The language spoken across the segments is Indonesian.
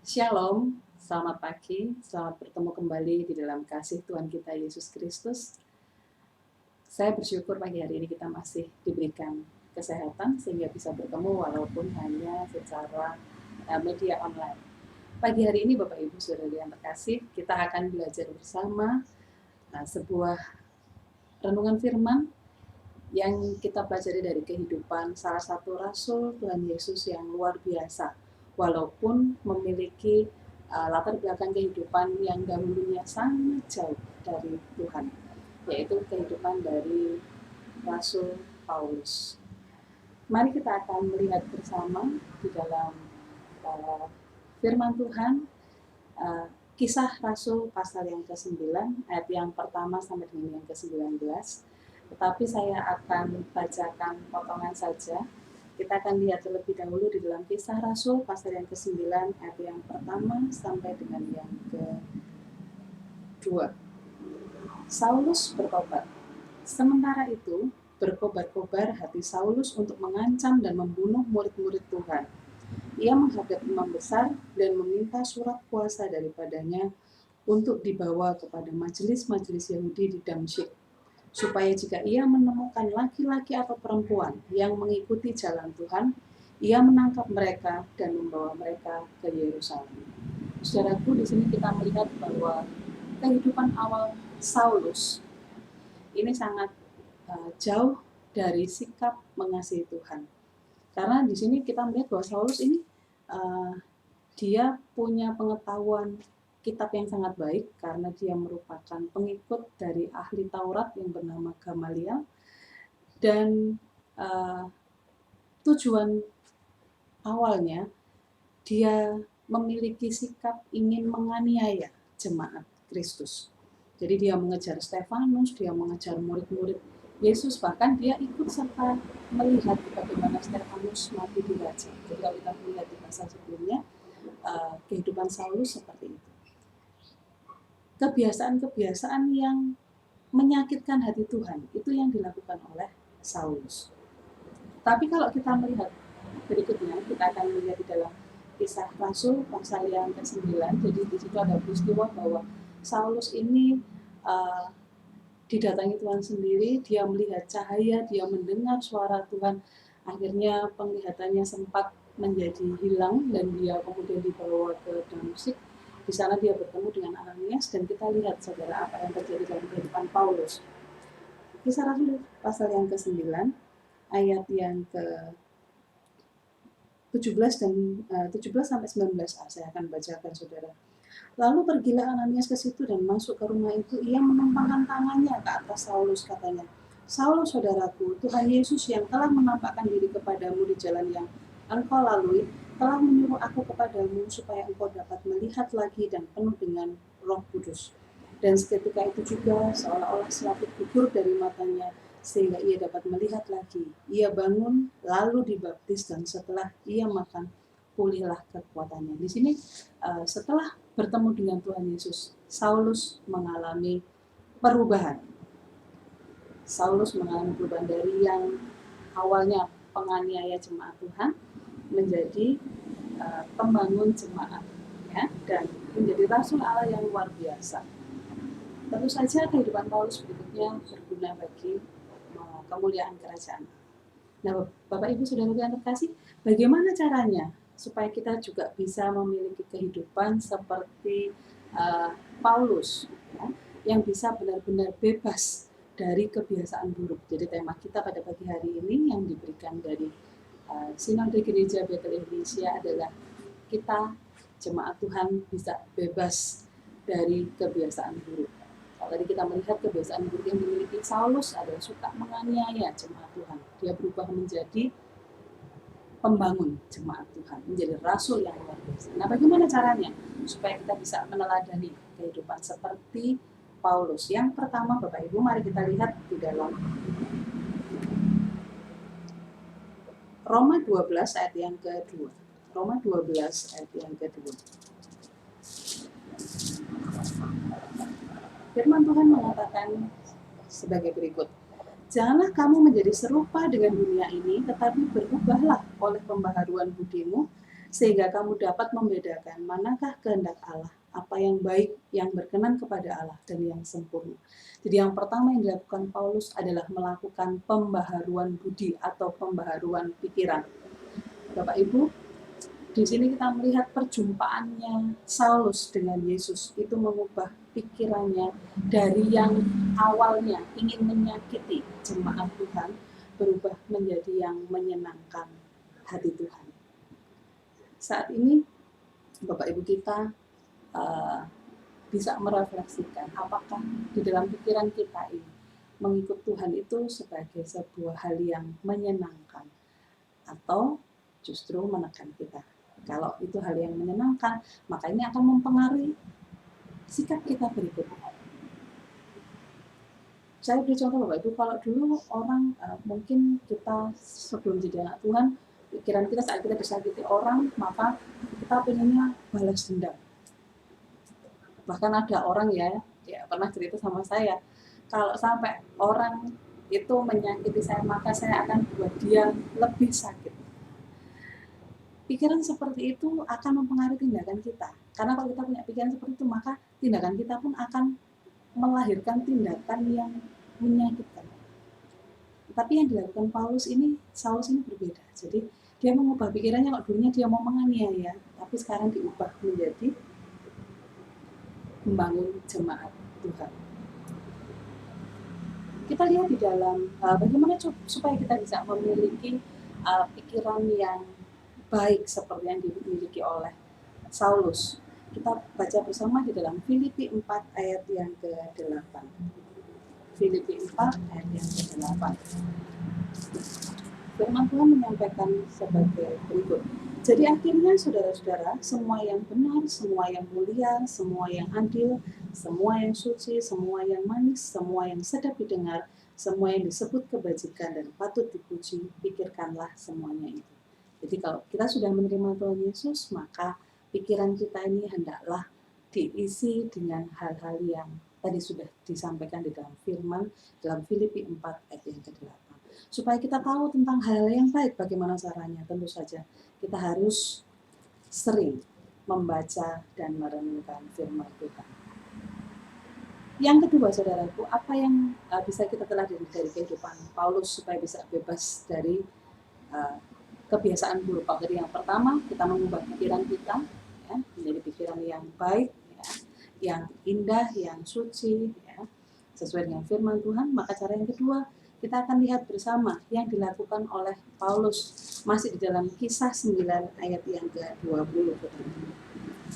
Shalom, selamat pagi, selamat bertemu kembali di dalam kasih Tuhan kita Yesus Kristus. Saya bersyukur pagi hari ini kita masih diberikan kesehatan sehingga bisa bertemu walaupun hanya secara media online. Pagi hari ini Bapak Ibu Saudara yang terkasih, kita akan belajar bersama sebuah renungan firman yang kita pelajari dari kehidupan salah satu rasul Tuhan Yesus yang luar biasa, walaupun memiliki latar belakang kehidupan yang dahulunya sangat jauh dari Tuhan, yaitu kehidupan dari Rasul Paulus. Mari kita akan melihat bersama di dalam firman Tuhan, Kisah Rasul pasal yang ke-9, ayat yang pertama sampai dengan yang ke-19. Tetapi saya akan bacakan potongan saja. Kita akan lihat terlebih dahulu di dalam Kisah Rasul pasal yang ke-9, ayat yang pertama sampai dengan yang ke-2. Saulus bertobat. Sementara itu, berkobar-kobar hati Saulus untuk mengancam dan membunuh murid-murid Tuhan. Ia menghadap imam besar dan meminta surat kuasa daripadanya untuk dibawa kepada majelis-majelis Yahudi di Damsyik, supaya jika ia menemukan laki-laki atau perempuan yang mengikuti jalan Tuhan, ia menangkap mereka dan membawa mereka ke Yerusalem. Saudaraku, di sini kita melihat bahwa kehidupan awal Saulus ini sangat jauh dari sikap mengasihi Tuhan. Karena di sini kita melihat bahwa Saulus ini dia punya pengetahuan kitab yang sangat baik karena dia merupakan pengikut dari ahli Taurat yang bernama Gamaliel, dan tujuan awalnya dia memiliki sikap ingin menganiaya jemaat Kristus. Jadi dia mengejar Stefanus, dia mengejar murid-murid Yesus, bahkan dia ikut serta melihat bagaimana Stefanus mati di raja. Jadi kalau kita melihat di pasal sebelumnya, kehidupan Saulus seperti itu. Kebiasaan-kebiasaan yang menyakitkan hati Tuhan, itu yang dilakukan oleh Saulus. Tapi kalau kita melihat berikutnya, kita akan melihat di dalam Kisah Rasul pasal yang ke-9, jadi di situ ada peristiwa bahwa Saulus ini didatangi Tuhan sendiri, dia melihat cahaya, dia mendengar suara Tuhan, akhirnya penglihatannya sempat menjadi hilang dan dia kemudian dibawa ke Damsyik. Di sana dia bertemu dengan Ananias dan kita lihat saudara apa yang terjadi dalam kehidupan Paulus. Kisah Rasul pasal yang ke-9 ayat yang ke-17 dan 17 sampai 19a saya akan bacakan saudara. Lalu pergilah Ananias ke situ dan masuk ke rumah itu. Ia menumpangkan tangannya ke atas Saulus, katanya, "Saulus saudaraku, Tuhan Yesus yang telah menampakkan diri kepadamu di jalan yang engkau lalui, telah menyuruh aku kepadamu supaya engkau dapat melihat lagi dan penuh dengan Roh Kudus." Dan seketika itu juga seolah-olah selaput gugur dari matanya sehingga ia dapat melihat lagi. Ia bangun lalu dibaptis dan setelah ia makan pulihlah kekuatannya. Di sini setelah bertemu dengan Tuhan Yesus, Saulus mengalami perubahan. Saulus mengalami perubahan dari yang awalnya penganiaya jemaat Tuhan menjadi pembangun jemaat, ya, dan menjadi rasul Allah yang luar biasa. Tentu saja kehidupan Paulus berikutnya berguna bagi kemuliaan kerajaan. Nah, Bapak Ibu Saudara yang terkasih, bagaimana caranya supaya kita juga bisa memiliki kehidupan seperti Paulus, ya, yang bisa benar-benar bebas dari kebiasaan buruk. Jadi tema kita pada pagi hari ini yang diberikan dari Sinode Gereja Betel Indonesia adalah kita jemaat Tuhan bisa bebas dari kebiasaan buruk. Kalau tadi kita melihat kebiasaan buruk yang dimiliki Saulus adalah suka menganiaya jemaat Tuhan. Dia berubah menjadi pembangun jemaat Tuhan, menjadi rasul yang luar biasa. Nah, bagaimana caranya supaya kita bisa meneladani kehidupan seperti Paulus? Yang pertama, Bapak Ibu, mari kita lihat di dalam Roma 12 ayat yang kedua. Roma 12 ayat yang kedua. Firman Tuhan mengatakan sebagai berikut. Janganlah kamu menjadi serupa dengan dunia ini, tetapi berubahlah oleh pembaharuan budimu, sehingga kamu dapat membedakan manakah kehendak Allah, apa yang baik, yang berkenan kepada Allah, dan yang sempurna. Jadi yang pertama yang dilakukan Paulus adalah melakukan pembaharuan budi atau pembaharuan pikiran. Bapak Ibu, di sini kita melihat perjumpaannya Saulus dengan Yesus itu mengubah pikirannya dari yang awalnya ingin menyakiti jemaat Tuhan berubah menjadi yang menyenangkan hati Tuhan. Saat ini Bapak Ibu kita bisa merefleksikan apakah di dalam pikiran kita ini mengikut Tuhan itu sebagai sebuah hal yang menyenangkan atau justru menekan kita. Kalau itu hal yang menyenangkan, maka ini akan mempengaruhi sikap kita berikutnya. Saya beri contoh Bapak Ibu, kalau dulu orang mungkin kita sebelum jadi anak Tuhan, pikiran kita saat kita disakiti orang, maka kita pengennya balas dendam. Bahkan ada orang ya pernah cerita sama saya, kalau sampai orang itu menyakiti saya, maka saya akan buat dia lebih sakit. Pikiran seperti itu akan mempengaruhi tindakan kita. Karena kalau kita punya pikiran seperti itu, maka tindakan kita pun akan melahirkan tindakan yang menyakitkan. Tapi yang dilakukan Saulus ini berbeda. Jadi dia mengubah pikirannya, kalau dulunya dia mau menganiaya, tapi sekarang diubah menjadi membangun jemaat Tuhan. Kita lihat di dalam bagaimana supaya kita bisa memiliki pikiran yang baik seperti yang dimiliki oleh Saulus. Kita baca bersama di dalam Filipi 4 ayat yang ke-8. Filipi 4 ayat yang ke-8. Firman Tuhan menyampaikan sebagai berikut. Jadi akhirnya saudara-saudara, semua yang benar, semua yang mulia, semua yang adil, semua yang suci, semua yang manis, semua yang sedap didengar, semua yang disebut kebajikan dan patut dipuji, pikirkanlah semuanya itu. Jadi kalau kita sudah menerima Tuhan Yesus, maka pikiran kita ini hendaklah diisi dengan hal-hal yang tadi sudah disampaikan di dalam firman, dalam Filipi 4 ayat yang ke-8. Supaya kita tahu tentang hal yang baik, bagaimana caranya? Tentu saja kita harus sering membaca dan merenungkan firman Tuhan. Yang kedua, saudaraku, apa yang bisa kita telah dari kehidupan Paulus supaya bisa bebas dari kebiasaan buruk? Jadi yang pertama, kita mengubah pikiran kita ya, menjadi pikiran yang baik, ya, yang indah, yang suci, ya, sesuai dengan firman Tuhan. Maka cara yang kedua, kita akan lihat bersama yang dilakukan oleh Paulus masih di dalam Kisah 9 ayat yang ke-20.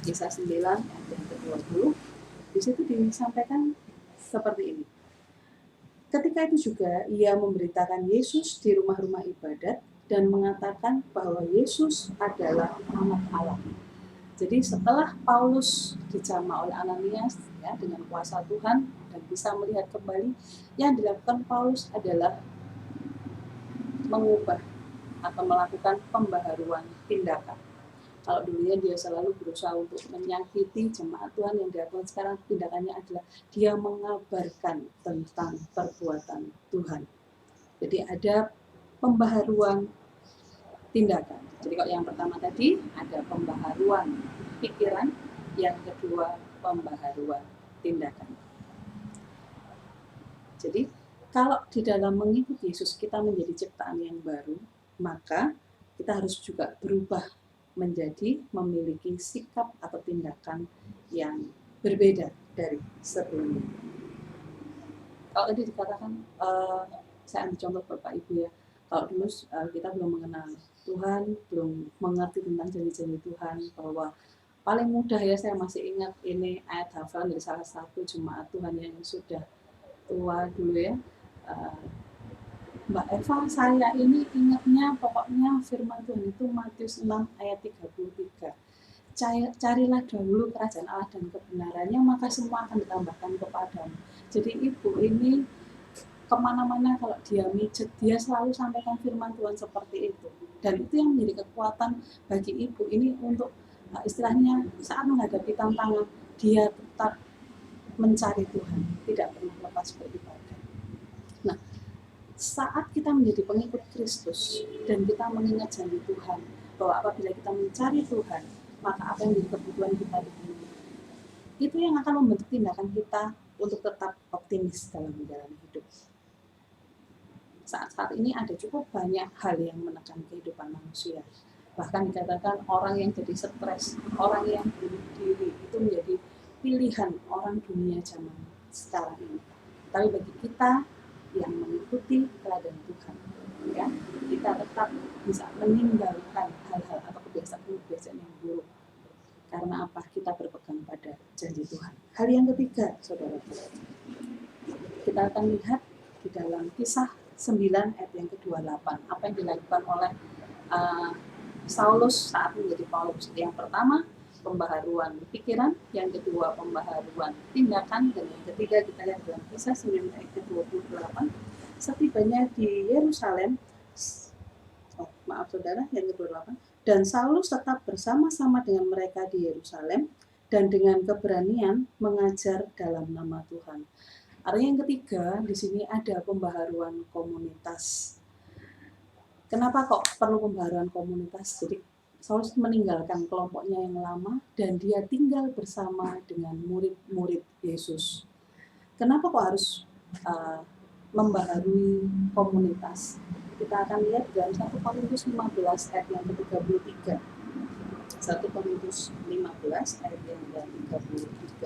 Kisah 9 ayat yang ke-20. Di situ disampaikan seperti ini. Ketika itu juga ia memberitakan Yesus di rumah-rumah ibadat dan mengatakan bahwa Yesus adalah Anak Allah. Jadi setelah Paulus dijamah oleh Ananias ya, dengan kuasa Tuhan dan bisa melihat kembali, yang dilakukan Paulus adalah mengubah atau melakukan pembaharuan tindakan. Kalau dulunya dia selalu berusaha untuk menyakiti jemaat Tuhan, yang dilakukan sekarang tindakannya adalah dia mengabarkan tentang perbuatan Tuhan. Jadi ada pembaharuan tindakan. Jadi kalau yang pertama tadi ada pembaharuan pikiran, yang kedua pembaharuan tindakan. Jadi kalau di dalam mengikuti Yesus kita menjadi ciptaan yang baru, maka kita harus juga berubah menjadi memiliki sikap atau tindakan yang berbeda dari sebelumnya. Kalau tadi dikatakan, saya ambil contoh Bapak Ibu ya, kalau dulu kita belum mengenal Tuhan, belum mengerti tentang janji-janji Tuhan, bahwa paling mudah ya, saya masih ingat ini ayat hafalan dari salah satu jemaat Tuhan yang sudah tua dulu ya, Mbak Eva, saya ini ingatnya pokoknya firman Tuhan itu Matius 6 ayat 33. Carilah dahulu kerajaan Allah dan kebenarannya, maka semua akan ditambahkan kepadamu. Jadi ibu ini kemana-mana kalau dia mijet, dia selalu sampaikan firman Tuhan seperti itu. Dan itu yang menjadi kekuatan bagi ibu ini untuk istilahnya saat menghadapi tantangan, dia tetap mencari Tuhan, tidak pernah lepas beribadah. Nah, saat kita menjadi pengikut Kristus dan kita mengingat janji Tuhan, bahwa apabila kita mencari Tuhan, maka apa yang menjadi kebutuhan kita dipenuhi. Itu yang akan membentuk tindakan kita untuk tetap optimis dalam menjalani hidup. Saat-saat ini ada cukup banyak hal yang menekan kehidupan manusia. Bahkan dikatakan orang yang jadi stres, orang yang bunuh diri, itu menjadi pilihan orang dunia zaman sekarang ini. Tapi bagi kita yang mengikuti teladan Tuhan, ya, kita tetap bisa meninggalkan hal-hal atau kebiasaan-kebiasaan yang buruk. Karena apa? Kita berpegang pada janji Tuhan. Hal yang ketiga, saudara, kita akan lihat di dalam Kisah 9 ayat yang ke-28, apa yang dilakukan oleh Saulus saat menjadi Paulus. Yang pertama, pembaharuan pikiran, yang kedua pembaharuan tindakan, dan yang ketiga kita lihat dalam Kisah 9 ayat ke-28, setibanya di Yerusalem, saudara, yang ke-28, dan Saulus tetap bersama-sama dengan mereka di Yerusalem dan dengan keberanian mengajar dalam nama Tuhan. Artinya yang ketiga, di sini ada pembaharuan komunitas. Kenapa kok perlu pembaharuan komunitas? Jadi Saulus meninggalkan kelompoknya yang lama dan dia tinggal bersama dengan murid-murid Yesus. Kenapa kok harus membaharui komunitas? Kita akan lihat dalam 1 Korintus 15 ayat yang ke-33. 1 Korintus 15 ayat yang ke-33.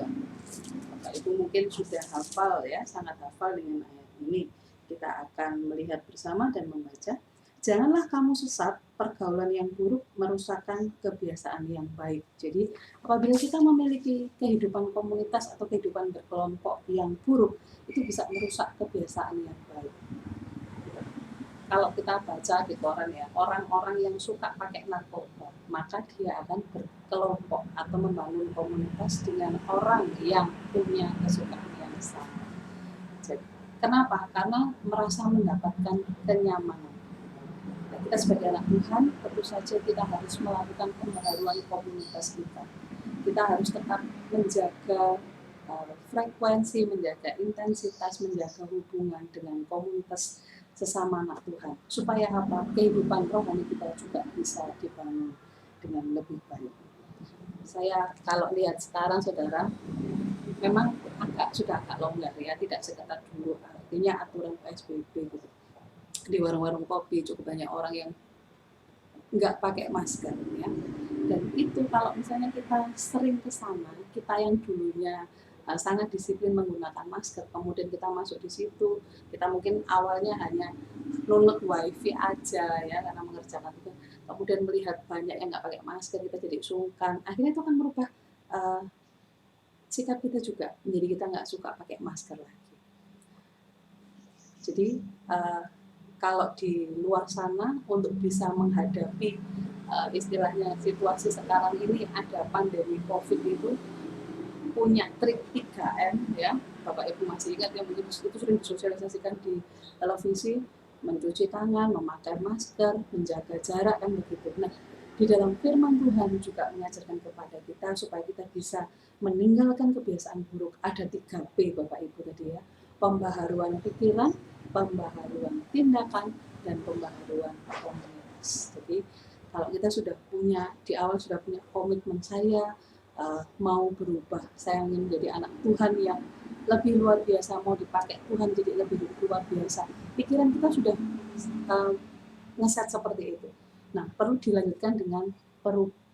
Bapak Ibu mungkin sudah hafal ya, sangat hafal dengan ayat ini. Kita akan melihat bersama dan membaca. Janganlah kamu sesat, pergaulan yang buruk merusakkan kebiasaan yang baik. Jadi apabila kita memiliki kehidupan komunitas atau kehidupan berkelompok yang buruk, itu bisa merusak kebiasaan yang baik. Kalau kita baca di koran ya, orang-orang yang suka pakai narkoba, maka dia akan berkelompok atau membangun komunitas dengan orang yang punya kesukaan yang sama. Jadi, kenapa? Karena merasa mendapatkan kenyamanan. Nah, kita sebagai anak Tuhan, tentu saja kita harus melakukan pembaharuan komunitas kita. Kita harus tetap menjaga frekuensi, menjaga intensitas, menjaga hubungan dengan komunitas sesama anak Tuhan, supaya apa? Kehidupan rohani kita juga bisa dibangun dengan lebih baik. Saya kalau lihat sekarang, saudara, memang sudah agak longgar ya, tidak seketat dulu. Artinya aturan PSBB gitu. Di warung-warung kopi cukup banyak orang yang nggak pakai masker ya. Dan itu kalau misalnya kita sering ke sana, kita yang dulunya sangat disiplin menggunakan masker, kemudian kita masuk di situ, kita mungkin awalnya hanya nunut wifi aja ya karena mengerjakan itu, kemudian melihat banyak yang nggak pakai masker, kita jadi sungkan, akhirnya itu akan merubah sikap kita juga, menjadi kita nggak suka pakai masker lagi. Jadi kalau di luar sana untuk bisa menghadapi istilahnya situasi sekarang ini ada pandemi COVID itu punya trik 3M ya, Bapak Ibu masih ingat yang itu sering disosialisasikan di televisi, mencuci tangan, memakai masker, menjaga jarak kan begitu. Nah, di dalam firman Tuhan juga mengajarkan kepada kita supaya kita bisa meninggalkan kebiasaan buruk. Ada 3P Bapak Ibu tadi ya, pembaharuan pikiran, pembaharuan tindakan, dan pembaharuan komunitas. Jadi kalau kita sudah punya, di awal sudah punya komitmen saya mau berubah, saya ingin menjadi anak Tuhan yang lebih luar biasa, mau dipakai Tuhan jadi lebih luar biasa, pikiran kita sudah ngeset seperti itu. Nah, perlu dilanjutkan dengan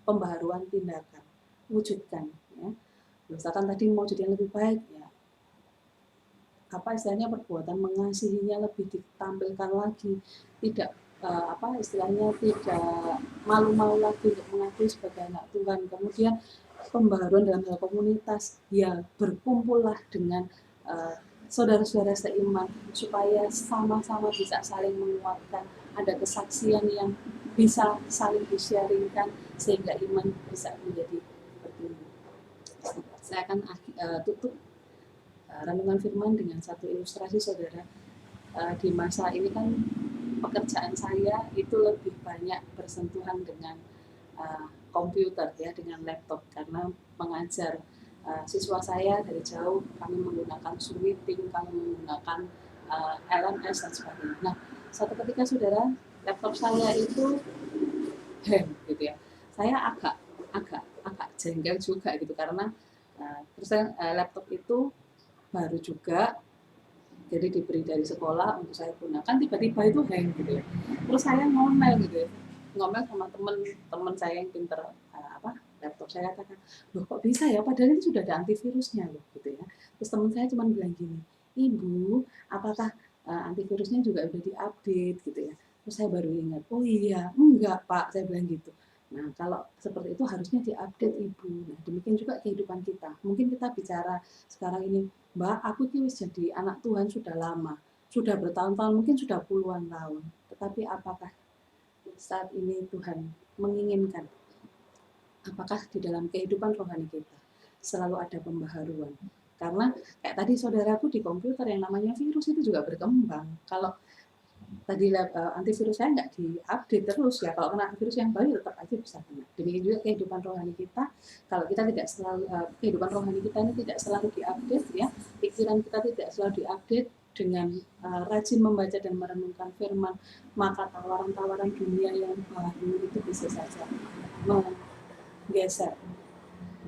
pembaharuan tindakan, wujudkan ya. Misalkan tadi mau jadi yang lebih baik ya, apa istilahnya, perbuatan mengasihinya lebih ditampilkan lagi, tidak istilahnya tidak malu-malu lagi untuk mengakui sebagai anak Tuhan. Kemudian pembaharuan dalam hal komunitas, ya berkumpullah dengan saudara-saudara seiman supaya sama-sama bisa saling menguatkan, ada kesaksian yang bisa saling di-sharingkan sehingga iman bisa menjadi bertumbuh. Saya akan tutup renungan firman dengan satu ilustrasi, saudara. Di masa ini kan pekerjaan saya itu lebih banyak bersentuhan dengan komputer ya, dengan laptop, karena mengajar siswa saya dari jauh, kami menggunakan Zoom meeting, kami menggunakan LMS dan sebagainya. Nah, suatu ketika, saudara, laptop saya itu hang gitu ya. Saya agak agak agak jengkel juga gitu karena terus laptop itu baru juga, jadi diberi dari sekolah untuk saya gunakan, tiba-tiba itu hang gitu ya. Terus saya ngomel gitu ya, ngomel sama temen saya yang pinter laptop. Saya katakan, loh kok bisa ya, padahal ini sudah ada antivirusnya loh gitu ya. Terus teman saya cuma bilang gini, ibu apakah antivirusnya juga udah diupdate gitu ya. Terus saya baru ingat, oh iya enggak pak, saya bilang gitu. Nah kalau seperti itu harusnya diupdate ibu. Nah demikian juga kehidupan kita, mungkin kita bicara sekarang ini, mbak aku ini jadi anak Tuhan sudah lama, sudah bertahun-tahun, mungkin sudah puluhan tahun, tetapi apakah saat ini Tuhan menginginkan, apakah di dalam kehidupan rohani kita selalu ada pembaharuan? Karena kayak tadi saudaraku di komputer yang namanya virus itu juga berkembang. Kalau tadi antivirus saya nggak diupdate terus ya, kalau kena virus yang baru tetap aja bisa kena. Demikian juga kehidupan rohani kita, kalau kita tidak selalu kehidupan rohani kita ini tidak selalu diupdate ya, pikiran kita tidak selalu diupdate dengan rajin membaca dan merenungkan firman, maka tawaran-tawaran dunia yang baru itu bisa saja menggeser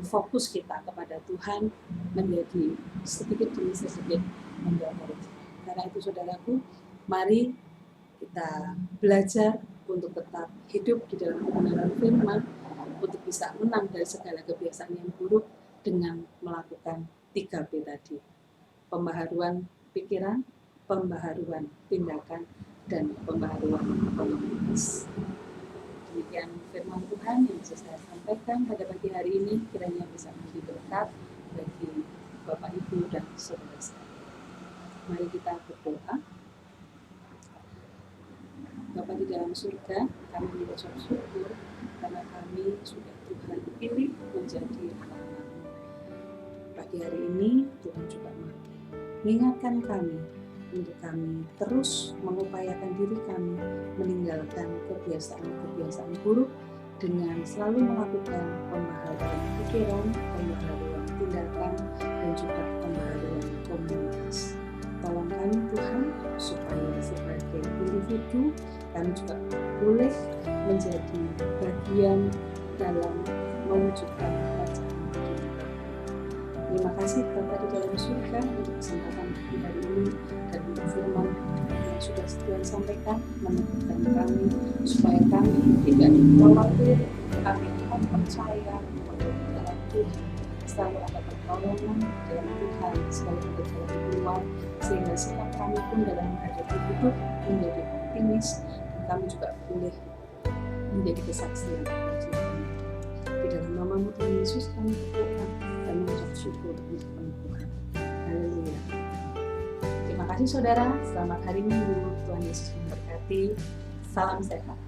fokus kita kepada Tuhan menjadi sedikit demi sedikit menjauh. Karena itu saudaraku, mari kita belajar untuk tetap hidup di dalam kebenaran firman, untuk bisa menang dari segala kebiasaan yang buruk dengan melakukan 3P tadi. Pembaharuan pikiran, pembaharuan tindakan, dan pembaharuan komunitas. Demikian firman Tuhan yang bisa saya sampaikan pada pagi hari ini, kiranya bisa menjadi berkat bagi Bapak Ibu dan saudara sekalian. Mari kita berdoa. Bapa di dalam surga, kami mengucap syukur karena kami sudah Tuhan pilih menjadi anak-anak. Pagi hari ini Tuhan juga mengingatkan kami untuk kami terus mengupayakan diri kami meninggalkan kebiasaan-kebiasaan buruk dengan selalu melakukan pembaharuan pikiran, pembaharuan tindakan, dan juga pembaharuan komunitas. Tolong kami Tuhan, supaya sebagai individu kami juga boleh menjadi bagian dalam mewujudkan kerajaan Tuhan. Terima kasih Bapa di dalam surga untuk kesempatan hari ini dan untuk firman yang sudah Tuhan sampaikan, meneguhkan kami supaya kami tidak khawatir, kami akan percaya bahwa di dalam Tuhan selalu ada pertolongan, dalam Tuhan selalu ada jalan keluar, sehingga sikap kami pun dalam menghadapi hidup menjadi optimis, dan kami juga boleh menjadi kesaksian bagi kami. Di dalam namamu Tuhan Yesus kami berdoa dan mengucap syukur untuk Tuhan. Haleluya. Terima kasih saudara, selamat hari Minggu. Tuhan Yesus memberkati. Salam sehat.